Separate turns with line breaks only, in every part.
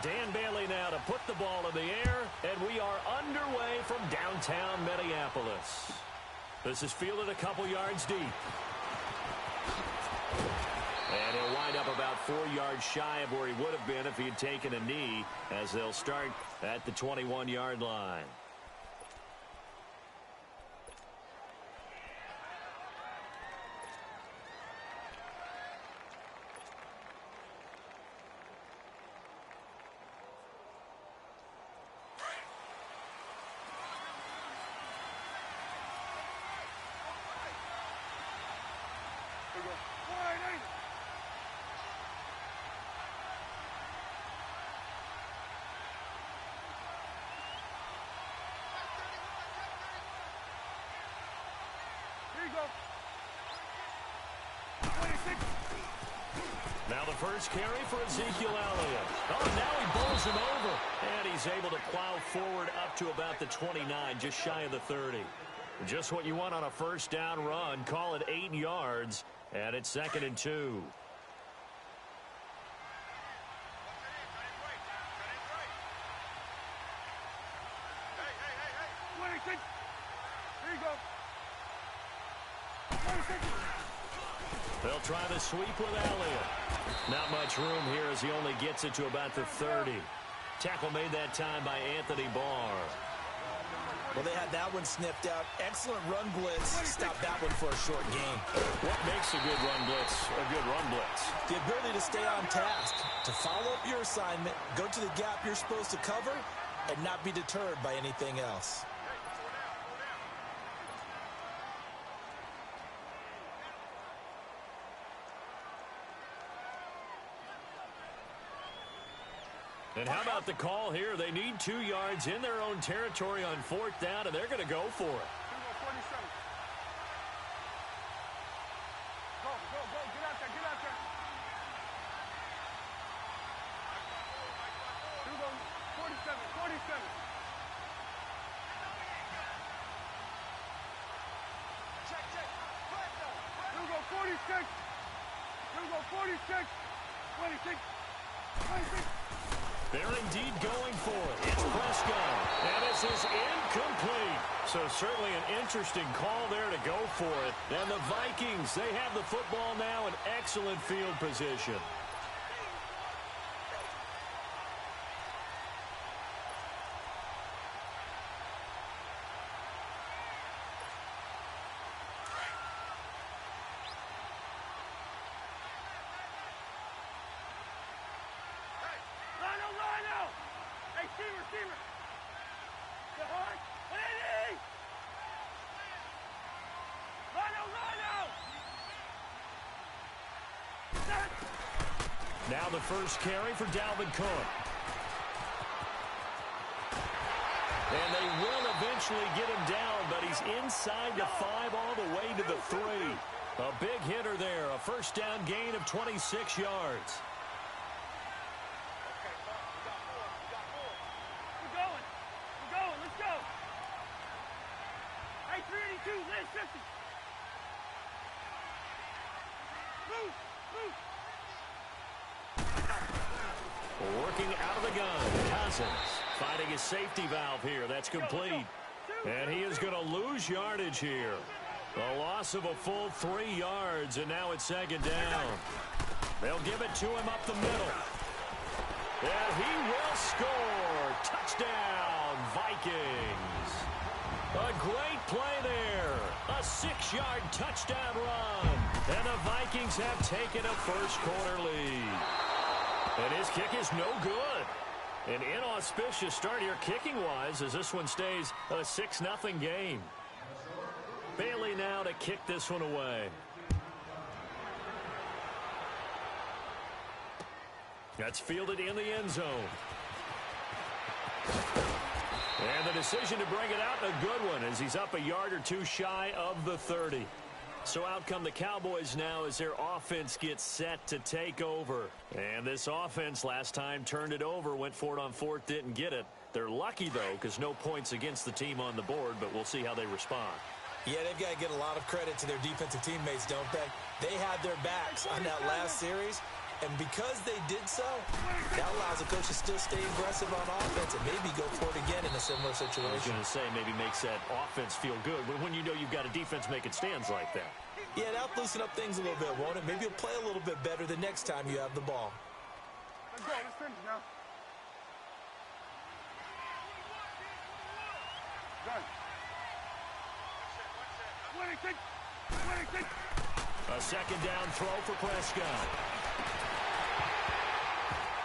Dan Bailey now to put the ball in the air, and we are underway from downtown Minneapolis. This is fielded a couple yards deep. And he'll wind up about 4 yards shy of where he would have been if he had taken a knee, as they'll start at the 21-yard line. Now the first carry for Ezekiel Elliott. Oh, now he bowls him over. And he's able to plow forward up to about the 29, just shy of the 30. Just what you want on a first down run. Call it 8 yards, and it's 2nd and 2. They'll try the sweep with Elliott. Not much room here as he only gets it to about the 30. Tackle made that time by Anthony Barr.
Well, they had that one sniffed out. Excellent run blitz. Stopped that one for a short gain.
What makes a good run blitz a good run blitz?
The ability to stay on task, to follow up your assignment, go to the gap you're supposed to cover, and not be deterred by anything else.
And how about the call here? They need 2 yards in their own territory on 4th down, and they're going to go for it.
Go, get out there, get out there. 47. Check. 46. 26.
They're indeed going for it. It's Prescott. And this is incomplete. So certainly an interesting call there to go for it. And the Vikings, they have the football now in excellent field position. Now the first carry for Dalvin Cook. And they will eventually get him down, but he's inside the 5 all the way to the 3. A big hitter there, a first down gain of 26 yards.
We're going. Let's go. Hey, 382, let's 50. Move.
Working out of the gun, Cousins finding his safety valve here. That's complete. And he is going to lose yardage here. A loss of a full 3 yards, and now it's 2nd down. They'll give it to him up the middle. And he will score. Touchdown, Vikings. A great play there. A 6-yard touchdown run. And the Vikings have taken a first-quarter lead. And his kick is no good. An inauspicious start here kicking-wise as this one stays a 6-0 game. Bailey now to kick this one away. That's fielded in the end zone. And the decision to bring it out, a good one, as he's up a yard or 2 shy of the 30. So out come the Cowboys now as their offense gets set to take over. And this offense last time turned it over, went for it on 4th, didn't get it. They're lucky, though, because no points against the team on the board, but we'll see how they respond.
Yeah, they've got to get a lot of credit to their defensive teammates, don't they? They had their backs on that last series, And because they did so, that allows the coach to still stay aggressive on offense and maybe go for it again in a similar situation.
I was going to say, maybe makes that offense feel good when you know you've got a defense making stands like that.
Yeah, that'll loosen up things a little bit, won't it? Maybe you'll play a little bit better the next time you have the ball.
Let's go. Let's finish now. Done. 26. 26.
A second down throw for Prescott.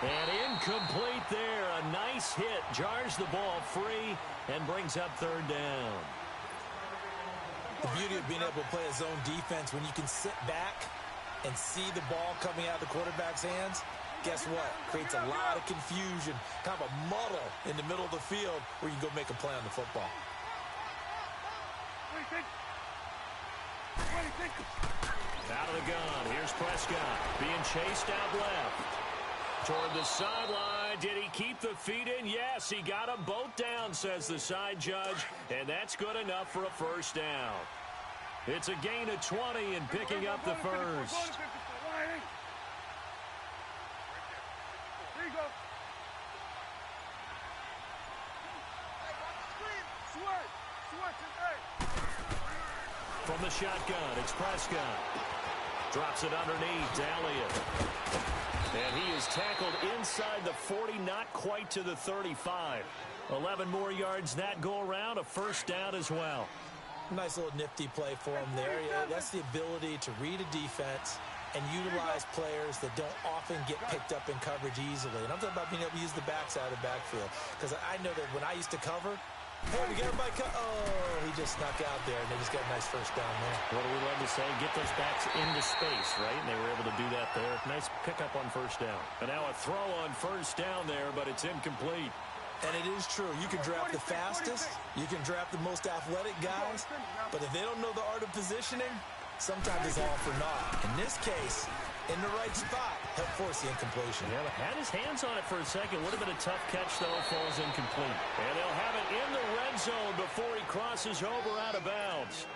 And incomplete there. A nice hit. Jars the ball free and brings up third down.
The beauty of being able to play a zone defense when you can sit back and see the ball coming out of the quarterback's hands, guess what? Creates a lot of confusion, kind of a muddle in the middle of the field where you can go make a play on the football.
26. 26.
Out of the gun. Here's Prescott being chased out left. Toward the sideline. Did he keep the feet in? Yes, he got them both down, says the side judge. And that's good enough for a first down. It's a gain of 20 and picking up the first.
Here you go.
From the shotgun, it's Prescott. Drops it underneath to Elliott. And he is tackled inside the 40, not quite to the 35. 11 more yards that go around, a first down as well.
Nice little nifty play for him there. Yeah, that's the ability to read a defense and utilize players that don't often get picked up in coverage easily. And I'm talking about being able to use the backside of the backfield. Because I know that when I used to cover, hey, we got everybody oh, he just snuck out there, and they just got a nice first down there.
What do we love to say? Get those backs into space, right? And they were able to do that there. Nice pickup on first down. And now a throw on first down there, but it's incomplete.
And it is true. You can draft the fastest. You can draft the most athletic guys. But if they don't know the art of positioning, sometimes it's all for naught. In this case, in the right spot, helped force the incompletion.
Yeah, but had his hands on it for a second. Would have been a tough catch, though. Falls incomplete. And they'll have it in the red zone before he crosses over out of bounds.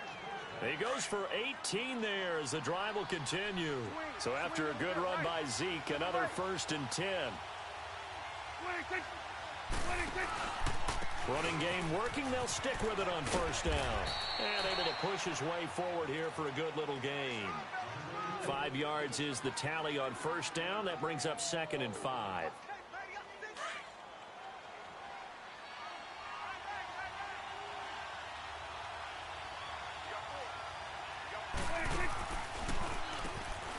He goes for 18 there as the drive will continue. So after a good run by Zeke, another 1st and 10.
26. 26.
Running game working. They'll stick with it on first down. And able to push his way forward here for a good little gain. 5 yards is the tally on first down. That brings up 2nd and 5.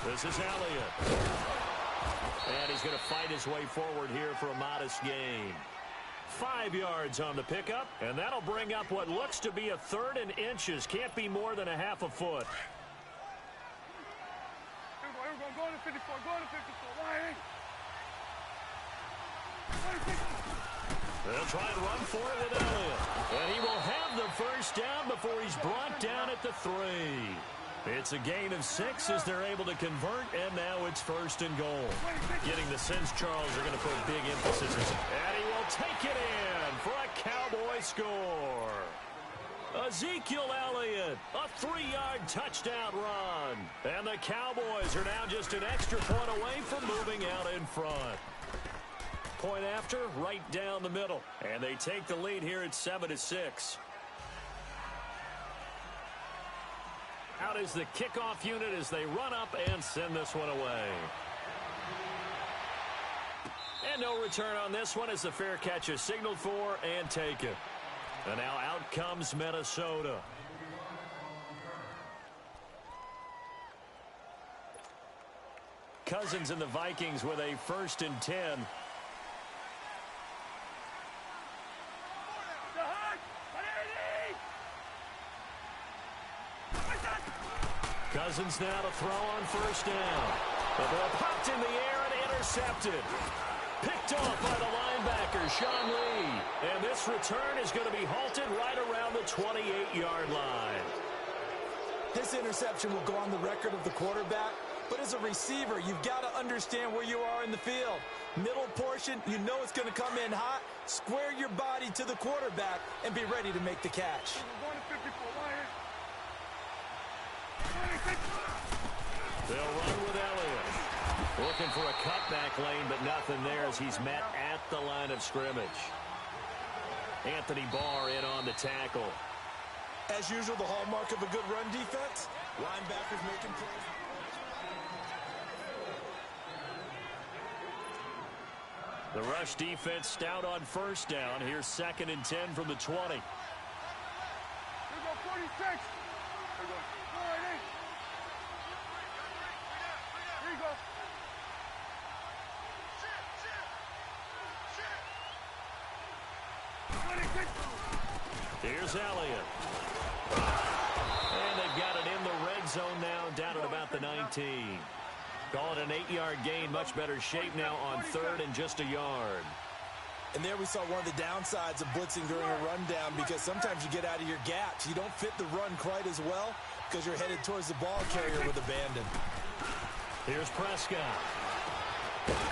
This is Elliott. And he's going to fight his way forward here for a modest gain. 5 yards on the pickup, and that'll bring up what looks to be a 3rd and inches. Can't be more than a half a foot.
Here we go. Go to 54. Go to 54. Why? 26.
They'll try and run for it with Elliott. And he will have the first down before he's brought down at the 3. It's a gain of 6 as they're able to convert, and now it's 1st and goal. Getting the sense Charles are going to put big emphasis on. And he will take it in for a Cowboy score. Ezekiel Elliott, a 3-yard touchdown run. And the Cowboys are now just an extra point away from moving out in front. Point after, right down the middle. And they take the lead here at 7-6. Out is the kickoff unit as they run up and send this one away. And no return on this one as the fair catch is signaled for and taken. And now out comes Minnesota. Cousins and the Vikings with a 1st and 10. Cousins now to throw on first down. The ball popped in the air and intercepted. Picked off by the linebacker, Sean Lee. And this return is going to be halted right around the 28-yard line.
This interception will go on the record of the quarterback. But as a receiver, you've got to understand where you are in the field. Middle portion, you know it's going to come in hot. Square your body to the quarterback and be ready to make the catch.
They'll run with Elliott. Looking for a cutback lane, but nothing there as he's met at the line of scrimmage. Anthony Barr in on the tackle.
As usual, the hallmark of a good run defense, linebackers making plays.
The rush defense stout on first down. Here's 2nd and 10 from the 20.
Here we go, 46. Here we go. All right, hey. Here you go.
Here's Elliott. And they've got it in the red zone now, down at about the 19. Call it an 8-yard gain, much better shape now on 3rd and just a yard.
And there we saw one of the downsides of blitzing during a rundown, because sometimes you get out of your gaps. You don't fit the run quite as well because you're headed towards the ball carrier with abandon.
Here's Prescott.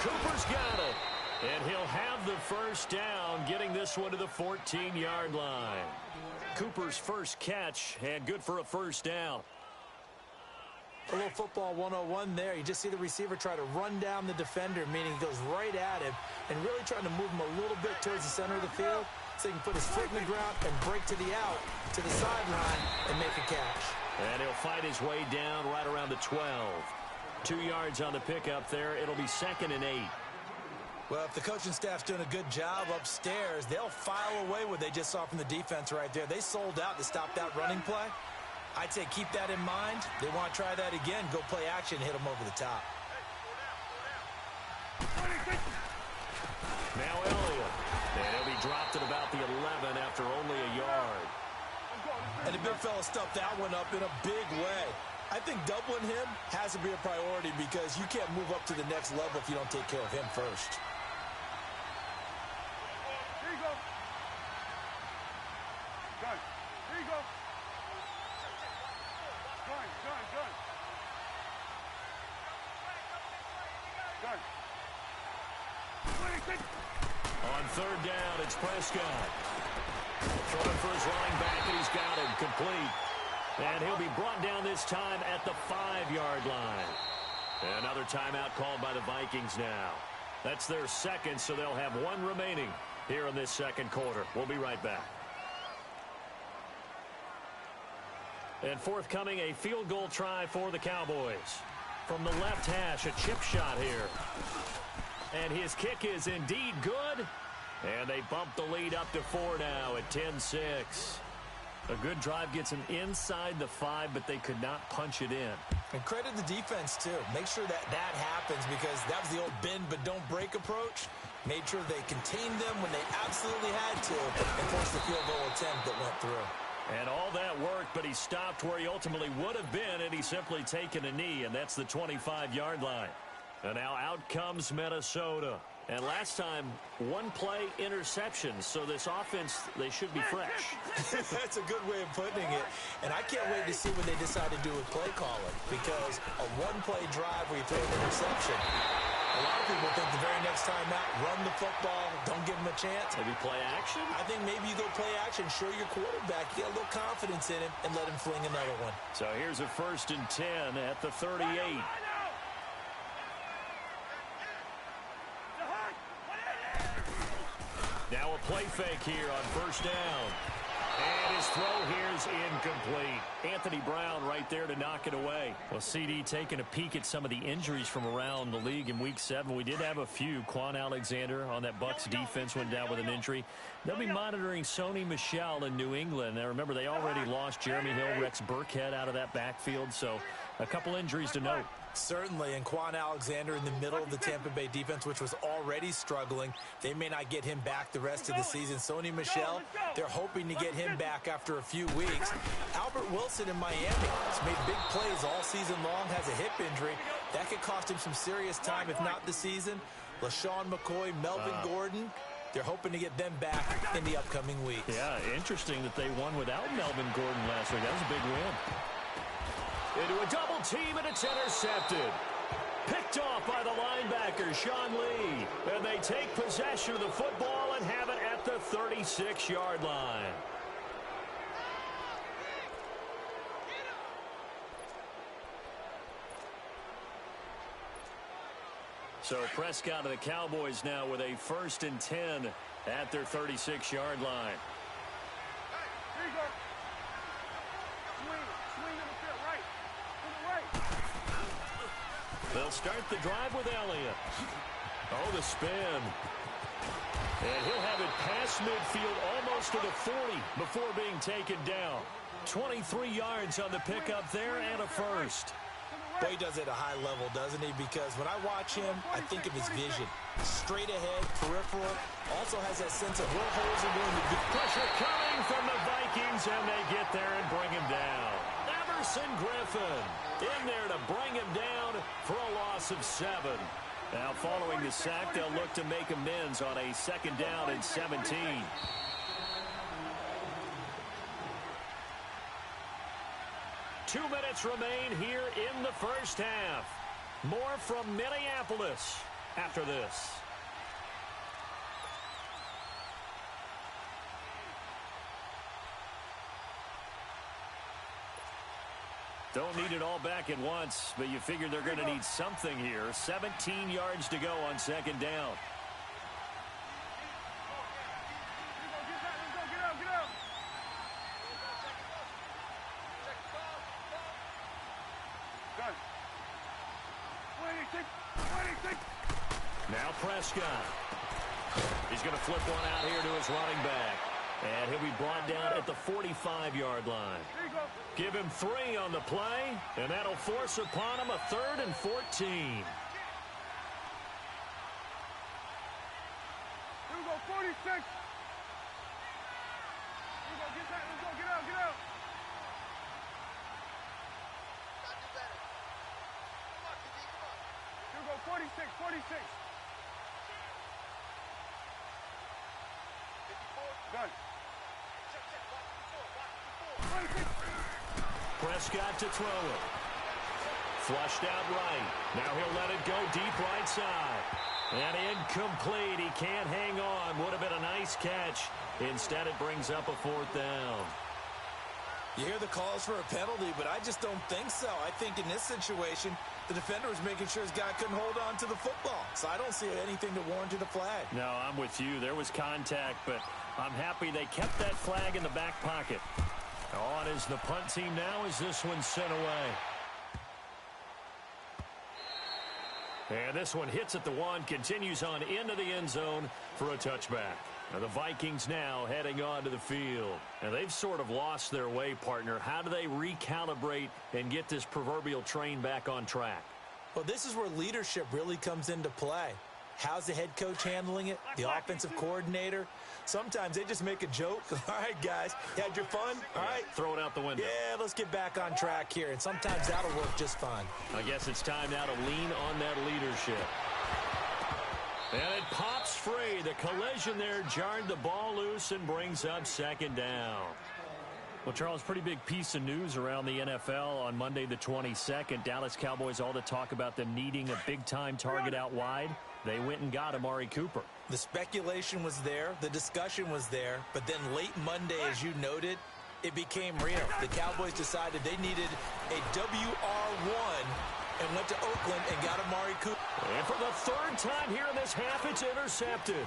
Cooper's got it. And he'll have the first down, getting this one to the 14-yard line. Cooper's first catch, and good for a first down.
A little football 101 there. You just see the receiver try to run down the defender, meaning he goes right at him and really trying to move him a little bit towards the center of the field so he can put his foot in the ground and break to the out, to the sideline, and make a catch.
And he'll fight his way down right around the 12. 2 yards on the pickup there. It'll be 2nd and 8.
Well, if the coaching staff's doing a good job upstairs, they'll file away what they just saw from the defense right there. They sold out to stop that running play. I'd say keep that in mind. They want to try that again. Go play action, hit them over the top.
Now Elliott. And he'll be dropped at about the 11 after only a yard.
And the big fella stuffed that one up in a big way. I think doubling him has to be a priority because you can't move up to the next level if you don't take care of him first.
Here you go. Done. Here you go. Done.
On 3rd down, it's Prescott. Throwing for his running back, and he's got him complete. And he'll be brought down this time at the 5-yard line. Another timeout called by the Vikings now. That's their second, so they'll have one remaining here in this second quarter. We'll be right back. And forthcoming, a field goal try for the Cowboys. From the left hash, a chip shot here. And his kick is indeed good. And they bump the lead up to 4 now at 10-6. A good drive gets them inside the 5, but they could not punch it in.
And credit the defense, too. Make sure that happens because that was the old bend but don't break approach. Made sure they contained them when they absolutely had to and forced the field goal attempt that went through.
And all that worked, but he stopped where he ultimately would have been, and he's simply taken a knee, and that's the 25-yard line. And now out comes Minnesota. And last time, one play interception. So this offense, they should be fresh.
That's a good way of putting it. And I can't wait to see what they decide to do with play calling. Because a one-play drive where you throw an interception, a lot of people think the very next time out, run the football, don't give them a chance.
Maybe play action?
I think maybe you go play action, show your quarterback, get a little confidence in him, and let him fling another one.
So here's a 1st and 10 at the 38. Now a play fake here on 1st down. And his throw here is incomplete. Anthony Brown right there to knock it away. Well, CD taking a peek at some of the injuries from around the league in Week 7. We did have a few. Quan Alexander on that Bucs defense went down with an injury. They'll be monitoring Sony Michel in New England. Now, remember, they already lost Jeremy Hill, Rex Burkhead out of that backfield. So a couple injuries to note.
Certainly, and Quan Alexander in the middle of the Tampa Bay defense, which was already struggling. They may not get him back the rest of the season. Sony Michel, they're hoping to get him back after a few weeks. Albert Wilson in Miami has made big plays all season long, has a hip injury. That could cost him some serious time, if not the season. LaShawn McCoy, Melvin Gordon, they're hoping to get them back in the upcoming weeks.
Yeah, interesting that they won without Melvin Gordon last week. That was a big win. Into a double team, and it's intercepted. Picked off by the linebacker, Sean Lee. And they take possession of the football and have it at the 36-yard line. So Prescott of the Cowboys now with a 1st and 10 at their 36-yard line.
Hey, here you go. Swing to the field, right. To the right.
They'll start the drive with Elliott. Oh, the spin. And he'll have it past midfield almost to the 40 before being taken down. 23 yards on the pickup there and a first.
Boy, he does it at a high level, doesn't he? Because when I watch him, I think of his vision. Straight ahead, peripheral. Also has that sense of where holes are going to be.
Pressure coming from the Vikings, and they get there and bring him down. Everson Griffin in there to bring him down for a loss of 7. Now, following the sack, they'll look to make amends on a 2nd down and 17. Two minutes remain here in the first half. More from Minneapolis after this. Don't need it all back at once, but you figure they're going to need something here. 17 yards to go on 2nd down.
Get out. Done. 26.
Now Prescott. He's going to flip one out here to his running back. And he'll be brought down at the 45-yard line. Give him 3 on the play, and that'll force upon him a 3rd and 14.
Here we go, 46. Here we go, get out. Here we go, 46. Done.
Prescott to throw it. Flushed out right. Now he'll let it go deep right side. And incomplete. He can't hang on. Would have been a nice catch. Instead, it brings up a 4th down.
You hear the calls for a penalty, but I just don't think so. I think in this situation, the defender was making sure his guy couldn't hold on to the football. So I don't see anything to warrant a flag.
No, I'm with you. There was contact, but I'm happy they kept that flag in the back pocket. On is the punt team now as this one's sent away. And this one hits at the 1, continues on into the end zone for a touchback. Now the Vikings now heading onto the field. And they've sort of lost their way, partner. How do they recalibrate and get this proverbial train back on track?
Well, this is where leadership really comes into play. How's the head coach handling it? The offensive coordinator? Sometimes they just make a joke. All right, guys, you had your fun? All right.
Throw it out the window.
Yeah, let's get back on track here. And sometimes that'll work just fine.
I guess it's time now to lean on that leadership. And it pops free. The collision there jarred the ball loose and brings up 2nd down. Well, Charles, pretty big piece of news around the NFL on Monday the 22nd. Dallas Cowboys, all the talk about them needing a big-time target out wide. They went and got Amari Cooper.
The speculation was there. The discussion was there. But then late Monday, as you noted, it became real. The Cowboys decided they needed a WR1 and went to Oakland and got Amari Cooper.
And for the 3rd time here in this half, it's intercepted.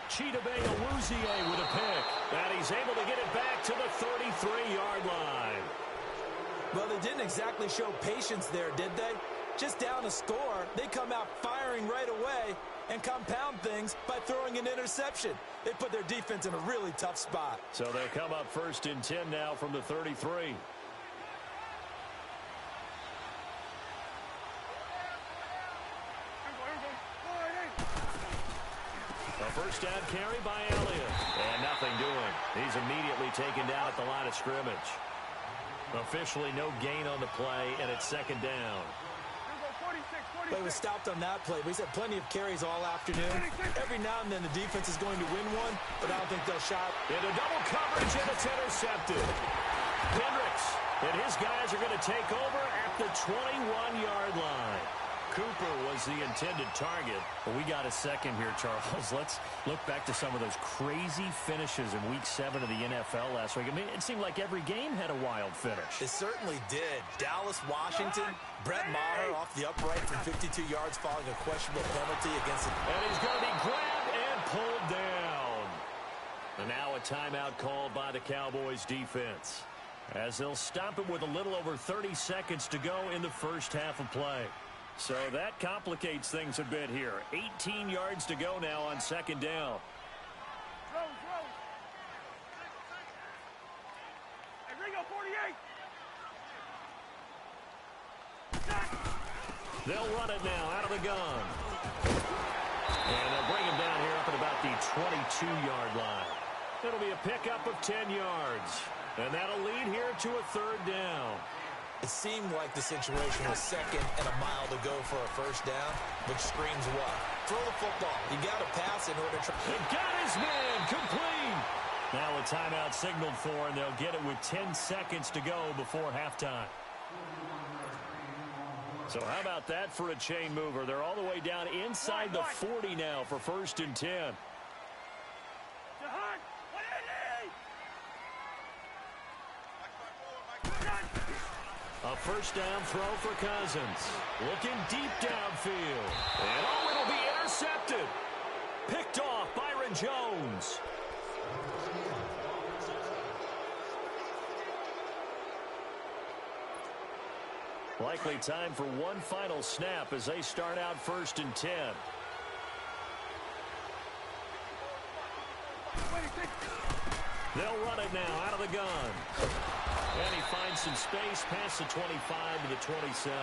Chidobe Awuzie with a pick. And he's able to get it back to the 33-yard line.
Well, they didn't exactly show patience there, did they? Just down a score, they come out firing right away and compound things by throwing an interception. They put their defense in a really tough spot.
So they'll come up 1st and 10 now from the 33. A 1st down carry by Elliott. And nothing doing. He's immediately taken down at the line of scrimmage. Officially no gain on the play, and it's 2nd down.
Well, he was stopped on that play, but he's had plenty of carries all afternoon. Every now and then the defense is going to win one, but I don't think they'll shot.
Into double coverage, and it's intercepted. Hendricks and his guys are going to take over at the 21-yard line. Cooper was the intended target.
Well, we got a second here, Charles. Let's look back to some of those crazy finishes in Week 7 of the NFL last week. I mean, it seemed like every game had a wild finish.
It certainly did. Dallas, Washington, Brett Maher off the upright from 52 yards following a questionable penalty against the...
And he's going to be grabbed and pulled down. And now a timeout called by the Cowboys defense, as they'll stop it with a little over 30 seconds to go in the first half of play. So that complicates things a bit here. 18 yards to go now on second down.
Hey, Ringo, 48.
They'll run it now out of the gun. And they'll bring him down here up at about the 22-yard line. It'll be a pickup of 10 yards. And that'll lead here to a third down.
It seemed like the situation was second and a mile to go for a first down, which screams what? Throw the football. You got to pass in order to...
And got his man complete. Now a timeout signaled for, and they'll get it with 10 seconds to go before halftime. So how about that for a chain mover? They're all the way down inside the 40 now for 1st and 10. A first down throw for Cousins. Looking deep downfield. And oh, it'll be intercepted. Picked off Byron Jones. Likely time for one final snap as they start out 1st and 10. They'll run it now out of the gun. And he finds some space past the 25 to the 27.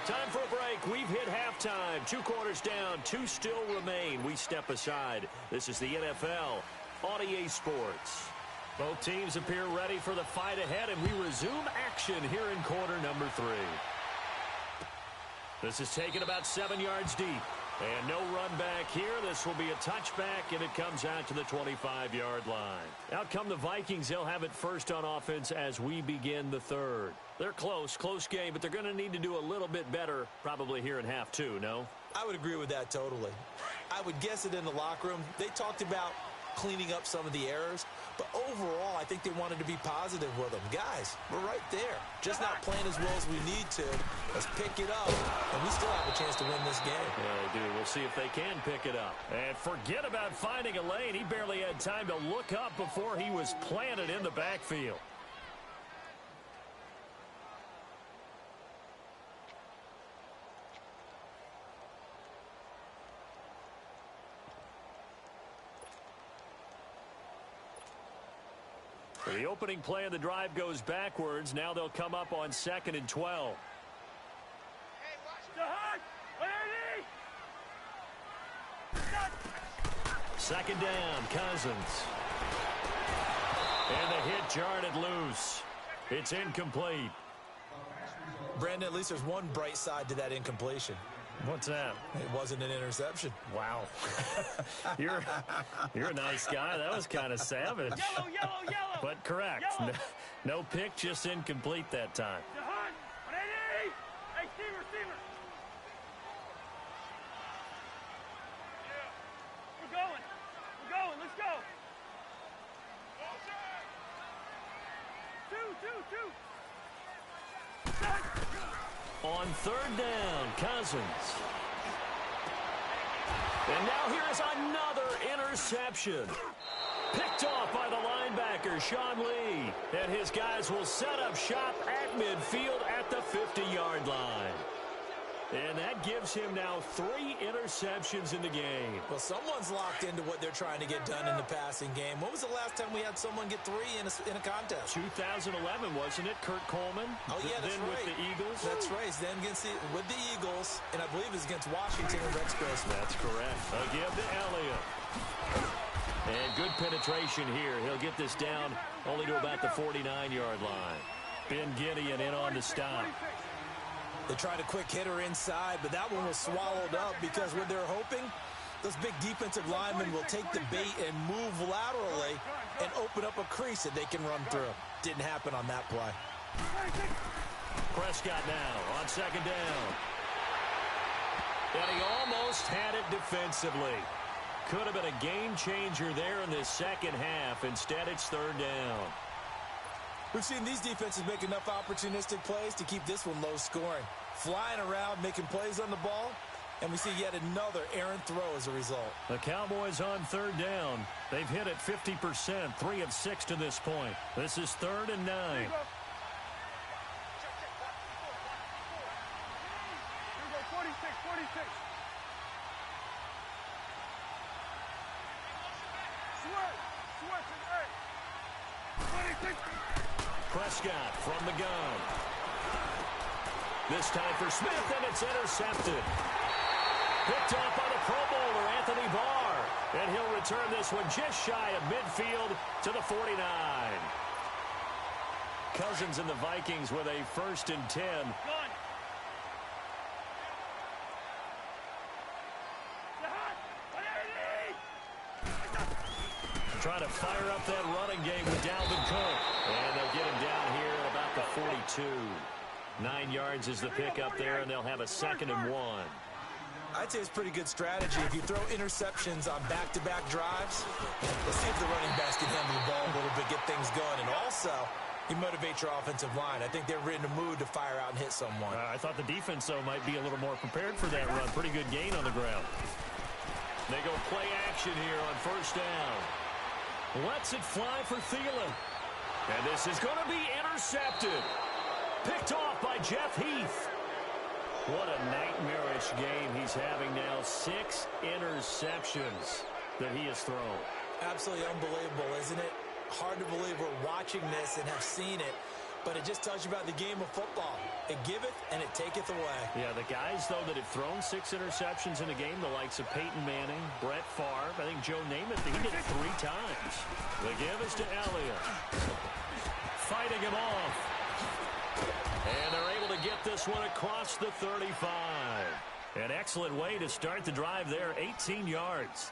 Time for a break. We've hit halftime. 2 quarters down. 2 still remain. We step aside. This is the NFL on EA Sports. Both teams appear ready for the fight ahead, and we resume action here in quarter number 3. This is taken about 7 yards deep. And no run back here. This will be a touchback, and it comes out to the 25-yard line. Out come the Vikings. They'll have it first on offense as we begin the third. They're close game, but they're going to need to do a little bit better probably here in half 2, no?
I would agree with that totally. I would guess it in the locker room. They talked about cleaning up some of the errors, but overall, I think they wanted to be positive with them. Guys, we're right there. Just not playing as well as we need to. Let's pick it up, and we still have a chance to win this game.
Yeah, they do. We'll see if they can pick it up. And forget about finding a lane. He barely had time to look up before he was planted in the backfield. The opening play of the drive goes backwards. Now they'll come up on 2nd and 12. Second down, Cousins. And the hit jarred it loose. It's incomplete.
Brandon, at least there's one bright side to that incompletion.
What's that?
It wasn't an interception.
Wow. You're a nice guy. That was kind of savage.
Yellow, yellow, yellow.
But correct. No pick, just incomplete that time.
Hey, receiver. We're going. Let's go. Two.
On 3rd down, Cousins. And now here is another interception. Picked off by the linebacker, Sean Lee. And his guys will set up shop at midfield at the 50-yard line. And that gives him now 3 interceptions in the game.
Well, someone's locked into what they're trying to get done in the passing game. When was the last time we had someone get 3 in a contest?
2011, wasn't it? Kurt Coleman?
Oh, yeah, that's
then
right.
With the Eagles?
That's right. Then with the Eagles, and I believe it's against Washington and Rex Grossman.
That's correct. A give to Elliott. And good penetration here. He'll get this down only to about the 49-yard line. Ben Gideon in on the stop.
They tried a quick hitter inside, but that one was swallowed up because what they're hoping, those big defensive linemen will take the bait and move laterally and open up a crease that they can run through. Didn't happen on that play.
Prescott now on 2nd down. And he almost had it defensively. Could have been a game changer there in this second half. Instead, it's third down.
We've seen these defenses make enough opportunistic plays to keep this one low scoring. Flying around, making plays on the ball, and we see yet another errant throw as a result.
The Cowboys on third down. They've hit it 50%, 3 of 6 to this point. This is 3rd and 9. Prescott from the gun. This time for Smith, and it's intercepted. Picked off by the Pro Bowler, Anthony Barr. And he'll return this one just shy of midfield to the 49. Cousins and the Vikings with a 1st and 10. Trying to fire up that running game with Dalvin Cook. And they'll get him down here at about the 42. 9 yards is the pickup there, and they'll have a 2nd and 1.
I'd say it's pretty good strategy. If you throw interceptions on back-to-back drives, let's see if the running backs can handle the ball a little bit, get things going. And also, you motivate your offensive line. I think they're in the mood to fire out and hit someone.
I thought the defense, though, might be a little more prepared for that run. Pretty good gain on the ground. They go play action here on 1st down. Lets it fly for Thielen. And this is going to be intercepted. Picked off by Jeff Heath. What a nightmarish game he's having now. 6 interceptions that he has thrown.
Absolutely unbelievable, isn't it? Hard to believe we're watching this and have seen it. But it just tells you about the game of football. It giveth and it taketh away.
Yeah, the guys, though, that have thrown 6 interceptions in a game, the likes of Peyton Manning, Brett Favre, I think Joe Namath, he did it 3 times. The give is to Elliott. Fighting him off. And they're able to get this one across the 35. An excellent way to start the drive there, 18 yards.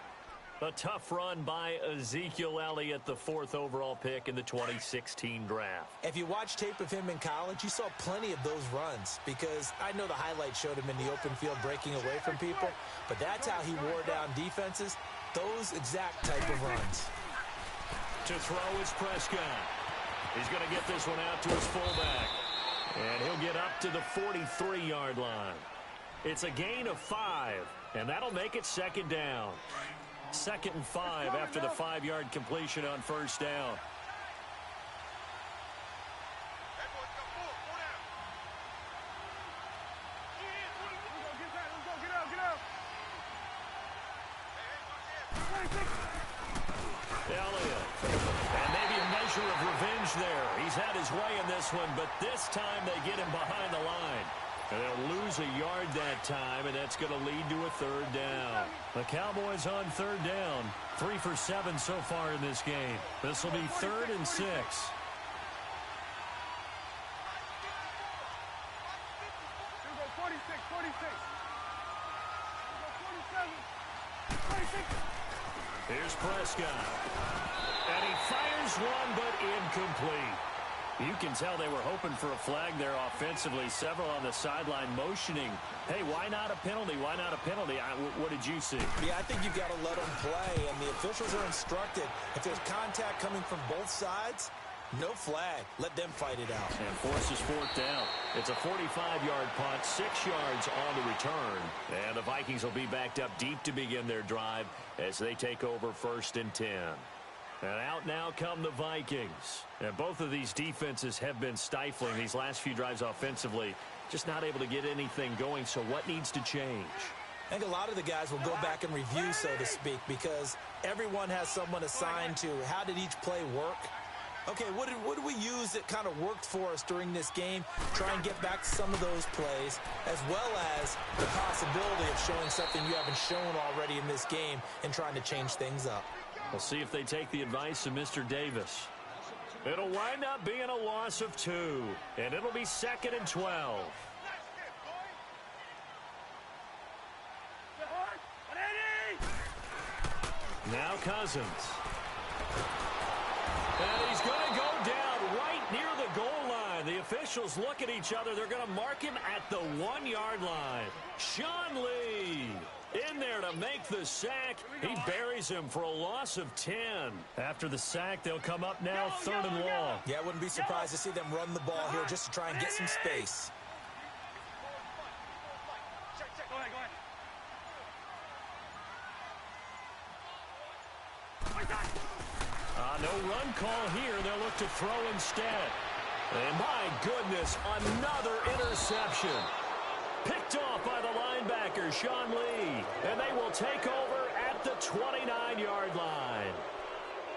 A tough run by Ezekiel Elliott, the 4th overall pick in the 2016 draft.
If you watch tape of him in college, you saw plenty of those runs because I know the highlights showed him in the open field breaking away from people, but that's how he wore down defenses, those exact type of runs.
To throw is Prescott. He's going to get this one out to his fullback, and he'll get up to the 43-yard line. It's a gain of 5, and that'll make it 2nd down. 2nd and 5 after the 5-yard completion on 1st down. Elliott. And maybe a measure of revenge there. He's had his way in this one, but this time they get him behind the line. And they'll lose a yard that time, and that's going to lead to a 3rd down. The Cowboys on 3rd down. 3 for 7 so far in this game. This will be 3rd and 6. Here's Prescott. And he fires one, but incomplete. You can tell they were hoping for a flag there offensively. Several on the sideline motioning. Hey, why not a penalty? Why not a penalty? What did you see?
Yeah, I think you've got to let them play, and the officials are instructed. If there's contact coming from both sides, no flag. Let them fight it out.
And forces 4th down. It's a 45-yard punt, 6 yards on the return. And the Vikings will be backed up deep to begin their drive as they take over 1st and 10. And out now come the Vikings. And both of these defenses have been stifling these last few drives offensively. Just not able to get anything going. So what needs to change?
I think a lot of the guys will go back and review, so to speak, because everyone has someone assigned to how did each play work. Okay, what did we use that kind of worked for us during this game? Try and get back to some of those plays, as well as the possibility of showing something you haven't shown already in this game and trying to change things up.
We'll see if they take the advice of Mr. Davis. It'll wind up being a loss of 2, and it'll be 2nd and 12. Now Cousins. And he's going to go down right near the goal line. The officials look at each other. They're going to mark him at the 1-yard line. Sean Lee. make the sack. He buries him for a loss of 10. After the sack, they'll come up now 3rd and long.
Yeah, I wouldn't be surprised to see them run the ball here just to try and get some space.
No run call here. They'll look to throw instead. And my goodness, another interception. Picked off by the linebacker, Sean Lee. And they will take over at the 29-yard line.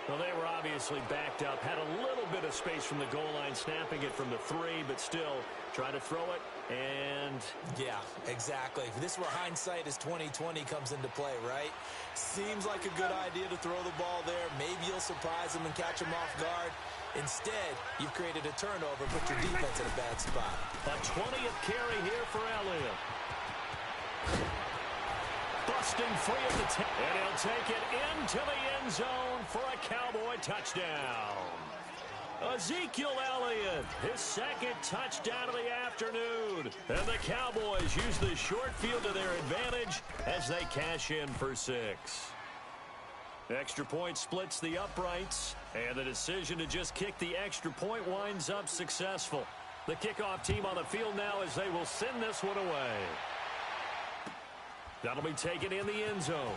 Well, they were obviously backed up. Had a little bit of space from the goal line, snapping it from the 3, but still trying to throw it. And
yeah, exactly. This is where hindsight is 20/20 comes into play, right? Seems like a good idea to throw the ball there. Maybe you'll surprise them and catch them off guard. Instead, you've created a turnover, put your defense in a bad spot.
A 20th carry here for Elliott. Busting free at the 10. And he'll take it into the end zone for a Cowboy touchdown. Ezekiel Elliott, his 2nd touchdown of the afternoon. And the Cowboys use the short field to their advantage as they cash in for 6. Extra point splits the uprights, and the decision to just kick the extra point winds up successful. The kickoff team on the field now as they will send this one away. That'll be taken in the end zone.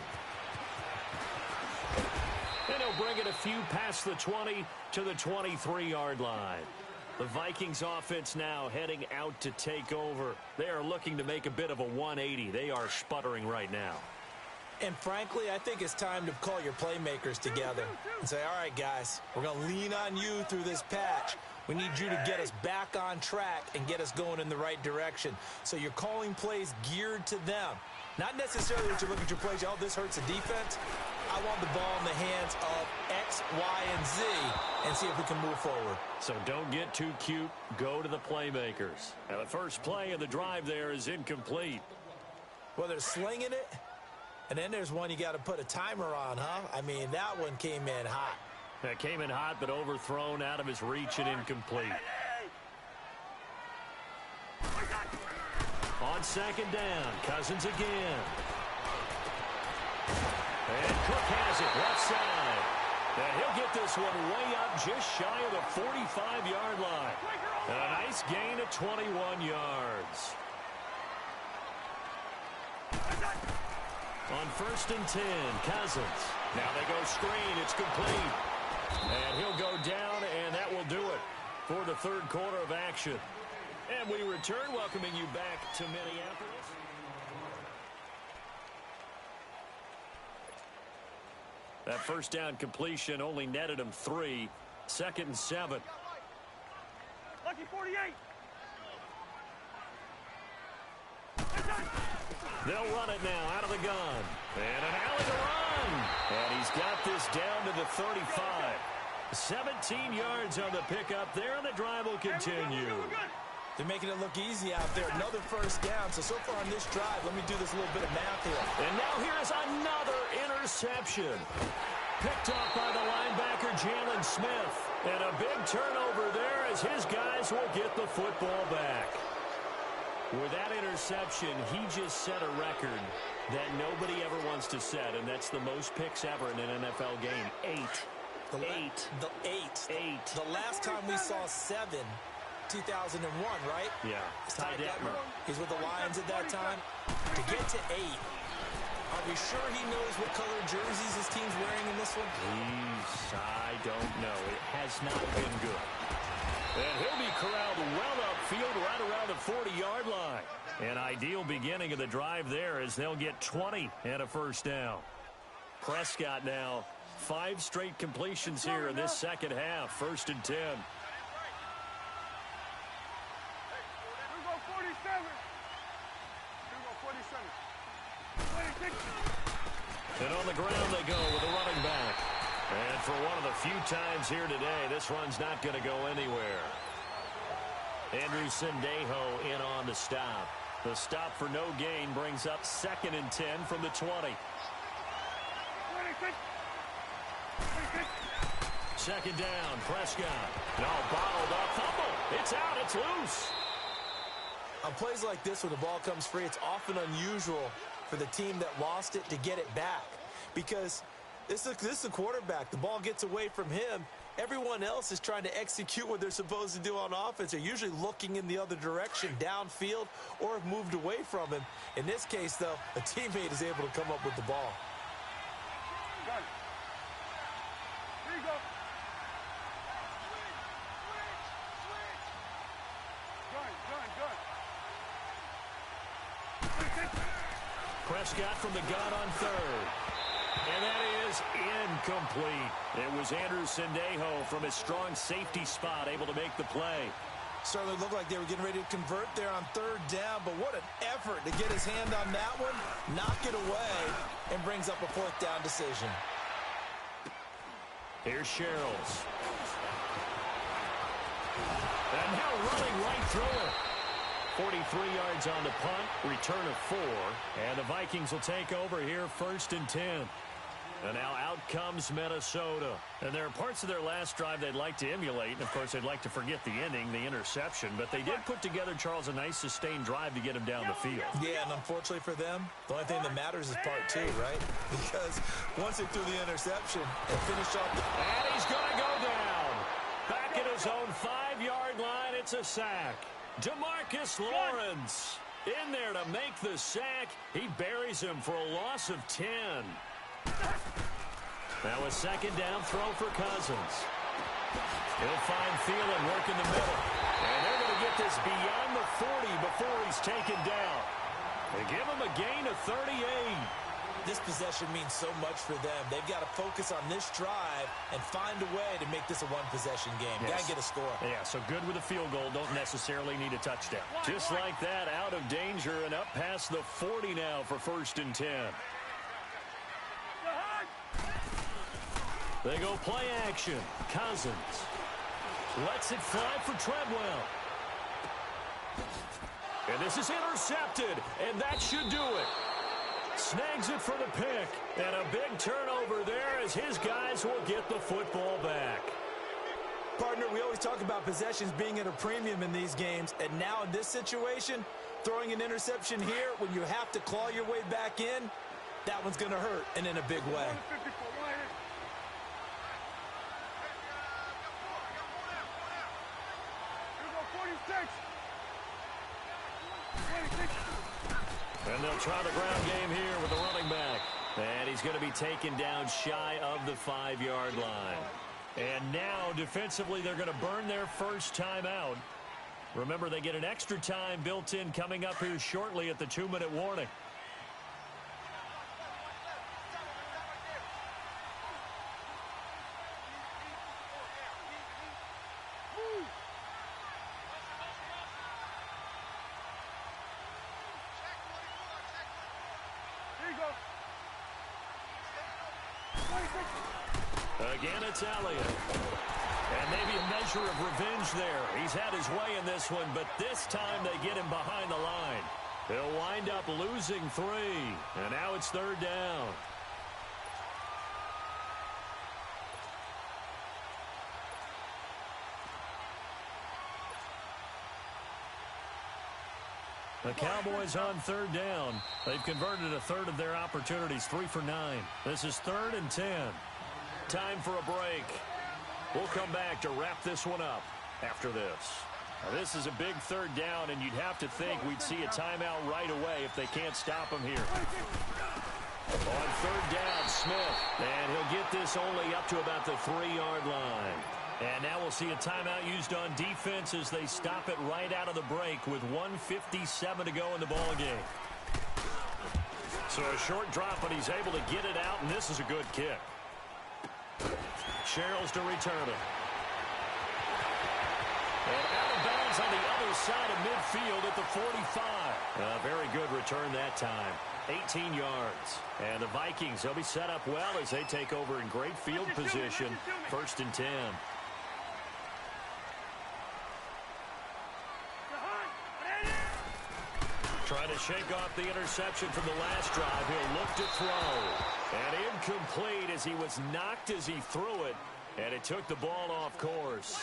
And he'll bring it a few past the 20 to the 23-yard line. The Vikings offense now heading out to take over. They are looking to make a bit of a 180. They are sputtering right now.
And frankly, I think it's time to call your playmakers together and say, all right, guys, we're going to lean on you through this patch. We need you to get us back on track and get us going in the right direction. So you're calling plays geared to them. Not necessarily that you look at your plays, oh, this hurts the defense. I want the ball in the hands of X, Y, and Z and see if we can move forward.
So don't get too cute. Go to the playmakers. Now, the first play of the drive there is incomplete.
Well, they're slinging it, and then there's one you got to put a timer on, huh? I mean, that one came in hot.
That came in hot, but overthrown out of his reach and incomplete. On 2nd down, Cousins again. And Cook has it left side. And he'll get this one way up just shy of the 45-yard line. And a nice gain of 21 yards. On 1st and 10, Cousins. Now they go screen. It's complete. And he'll go down, and that will do it for the 3rd quarter of action. And we return, welcoming you back to Minneapolis. That first down completion only netted him 3. 2nd and 7.
Lucky 48.
They'll run it now out of the gun. And an alley to run. And he's got this down to the 35. 17 yards on the pickup there, and the drive will continue.
They're making it look easy out there. Another first down. So far on this drive, let me do this little bit of math here.
And now here's another interception. Picked off by the linebacker, Jalen Smith. And a big turnover there as his guys will get the football back. With that interception, he just set a record that nobody ever wants to set, and that's the most picks ever in an NFL game. 8.
The last time we saw 7, 2001, right?
Yeah. Ty Detmer.
He's with the Lions at that time. To get to 8, are we sure he knows what color jerseys his team's wearing in this one?
I don't know. It has not been good. And he'll be corralled well upfield right around the 40-yard line. An ideal beginning of the drive there as they'll get 20 and a first down. Prescott now, 5 straight completions here in this second half. 1st and 10.
Here we go 47. Here we go 47. 26.
And on the ground they go with a running back. And for one of the few times here today, this run's not going to go anywhere. Andrew Sendejo in on the stop. The stop for no gain brings up 2nd and 10 from the 20.
26. 26.
2nd down, Prescott. No, bottled up, fumble. It's out, it's loose.
On plays like this where the ball comes free, it's often unusual for the team that lost it to get it back. Because this is a quarterback. The ball gets away from him. Everyone else is trying to execute what they're supposed to do on offense. They're usually looking in the other direction, downfield, or have moved away from him. In this case, though, a teammate is able to come up with the ball.
Got it. Here you go. Gun.
Prescott from the gun on third. And that is incomplete. It was Andrew Sendejo from his strong safety spot able to make the play.
Certainly looked like they were getting ready to convert there on third down, but what an effort to get his hand on that one, knock it away, and brings up a fourth down decision.
Here's Sherrills. And now running right through it. 43 yards on the punt, return of 4, and the Vikings will take over here 1st and 10. And now out comes Minnesota. And there are parts of their last drive they'd like to emulate, and of course they'd like to forget the ending, the interception, but they did put together, Charles, a nice sustained drive to get him down the field.
Yeah, and unfortunately for them, the only thing that matters is part 2, right? Because once they threw the interception and finished off the...
And he's going to go down. Back at his own 5-yard line, it's a sack. DeMarcus Lawrence in there to make the sack. He buries him for a loss of 10. Now a second down throw for Cousins. He'll find Thielen work in the middle. And they're going to get this beyond the 40 before he's taken down. They give him a gain of 38.
This possession means so much for them. They've got to focus on this drive and find a way to make this a one-possession game.
Yes.
Got to get a score.
Yeah, so good with a field goal. Don't necessarily need a touchdown. Just like that, out of danger and up past the 40 now for 1st and 10. They go play action. Cousins lets it fly for Treadwell. And this is intercepted, and that should do it. Snags it for the pick, and a big turnover there as his guys will get the football back.
Partner, we always talk about possessions being at a premium in these games, and now in this situation, throwing an interception here when you have to claw your way back in, that one's going to hurt, and in a big way.
And they'll try the ground game here with the running back. And he's going to be taken down shy of the 5-yard line. And now, defensively, they're going to burn their first timeout. Remember, they get an extra time built in coming up here shortly at the 2-minute warning. Again, it's Elliott. And maybe a measure of revenge there. He's had his way in this one, but this time they get him behind the line. He'll wind up losing 3. And now it's 3rd down. The Cowboys on 3rd down. They've converted a third of their opportunities, 3 for 9. This is 3rd and 10. Time for a break. We'll come back to wrap this one up after this. Now, this is a big 3rd down, and you'd have to think we'd see a timeout right away if they can't stop him here. On 3rd down, Smith, and he'll get this only up to about the 3-yard line. And now we'll see a timeout used on defense as they stop it right out of the break with 1:57 to go in the ballgame. So a short drop, but he's able to get it out, and this is a good kick. Sherrills to return it. And out of bounds on the other side of midfield at the 45. A very good return that time. 18 yards. And the Vikings, they'll be set up well as they take over in great field position. 1st and 10. Trying to shake off the interception from the last drive. He'll look to throw. And incomplete as he was knocked as he threw it. And it took the ball off course.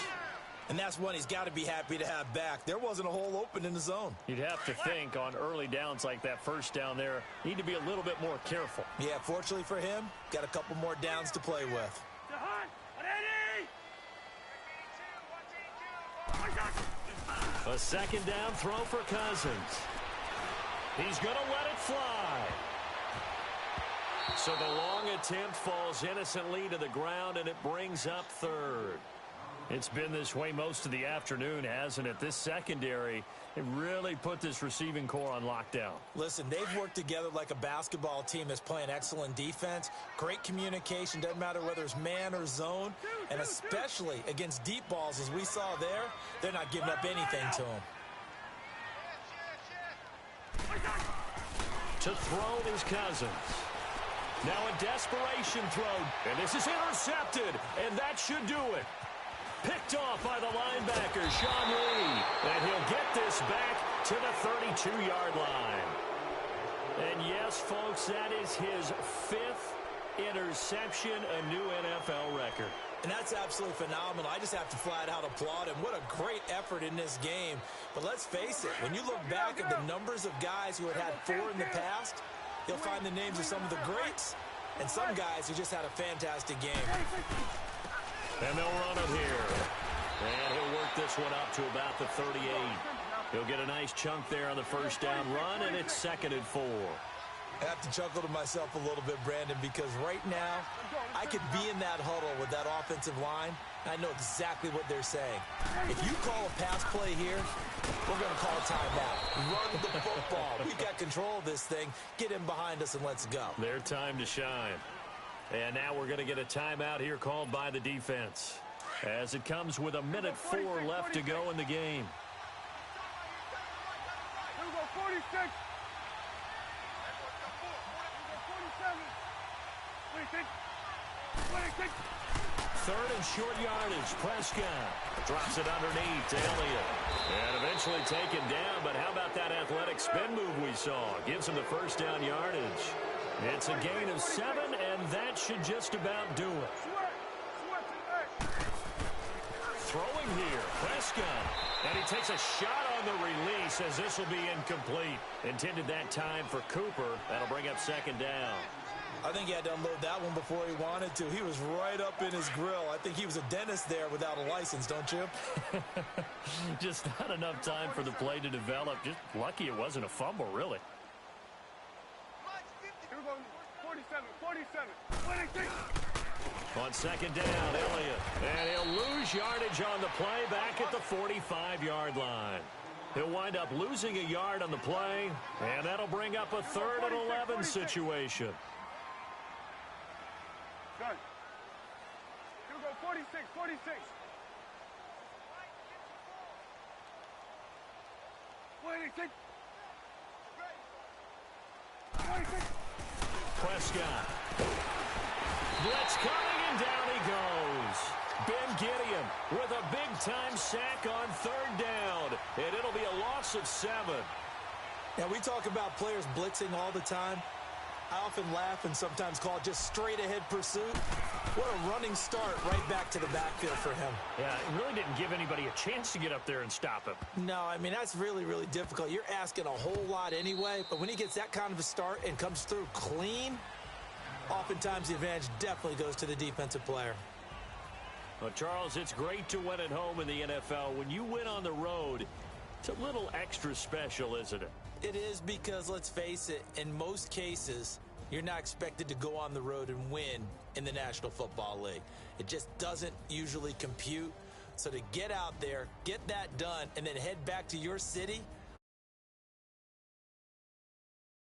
And that's one he's got to be happy to have back. There wasn't a hole open in the zone.
You'd have to think on early downs like that first down there, need to be a little bit more careful.
Yeah, fortunately for him, got a couple more downs to play with.
A second down throw for Cousins. He's going to let it fly. So the long attempt falls innocently to the ground, and it brings up third. It's been this way most of the afternoon, hasn't it? This secondary, it really put this receiving core on lockdown.
Listen, they've worked together like a basketball team that's playing excellent defense. Great communication, doesn't matter whether it's man or zone. And especially against deep balls, as we saw there, they're not giving up anything to them.
To throw is Cousins. Now a desperation throw, and this is intercepted, and that should do it. Picked off by the linebacker, Sean Lee. And he'll get this back to the 32-yard line. And yes, folks, that is his 5th interception, a new NFL record.
And that's absolutely phenomenal. I just have to flat out applaud him. What a great effort in this game. But let's face it, when you look back at the numbers of guys who had 4 in the past, you'll find the names of some of the greats and some guys who just had a fantastic game.
And they'll run it here. And he'll work this one up to about the 38. He'll get a nice chunk there on the first down run, and it's 2nd and 4.
I have to chuckle to myself a little bit, Brandon, because right now I could be in that huddle with that offensive line, and I know exactly what they're saying. If you call a pass play here, we're going to call a timeout. Run the football. We got control of this thing. Get in behind us and let's go.
Their time to shine. And now we're going to get a timeout here called by the defense, as it comes with 1:04 left to go in the game.
Here we go, 46. 26.
3rd and short yardage. Prescott drops it underneath to Elliott. And eventually taken down, but how about that athletic spin move we saw? Gives him the first down yardage. It's a gain of 7, and that should just about do it. Throwing here, Prescott. And he takes a shot on the release, as this will be incomplete. Intended that time for Cooper. That'll bring up 2nd down.
I think he had to unload that one before he wanted to. He was right up in his grill. I think he was a dentist there without a license, don't you?
Just not enough time for the play to develop. Just lucky it wasn't a fumble, really.
Here we go, 47. 26.
On 2nd down, Elliott. And he'll lose yardage on the play back at the 45-yard line. He'll wind up losing a yard on the play, and that'll bring up a 3rd and 11 situation.
Good. Here we go, 46. 26.
Prescott. Blitz coming, and down he goes. Ben Gideon with a big-time sack on 3rd down, and it'll be a loss of 7.
Now, we talk about players blitzing all the time. I often laugh and sometimes call it just straight-ahead pursuit. What a running start right back to the backfield for him.
Yeah, it really didn't give anybody a chance to get up there and stop him.
No, I mean, that's really, really difficult. You're asking a whole lot anyway, but when he gets that kind of a start and comes through clean, oftentimes the advantage definitely goes to the defensive player.
Well, Charles, it's great to win at home in the NFL. When you win on the road, it's a little extra special, isn't it?
It is, because let's face it, in most cases, you're not expected to go on the road and win in the National Football League. It just doesn't usually compute. So to get out there, get that done, and then head back to your city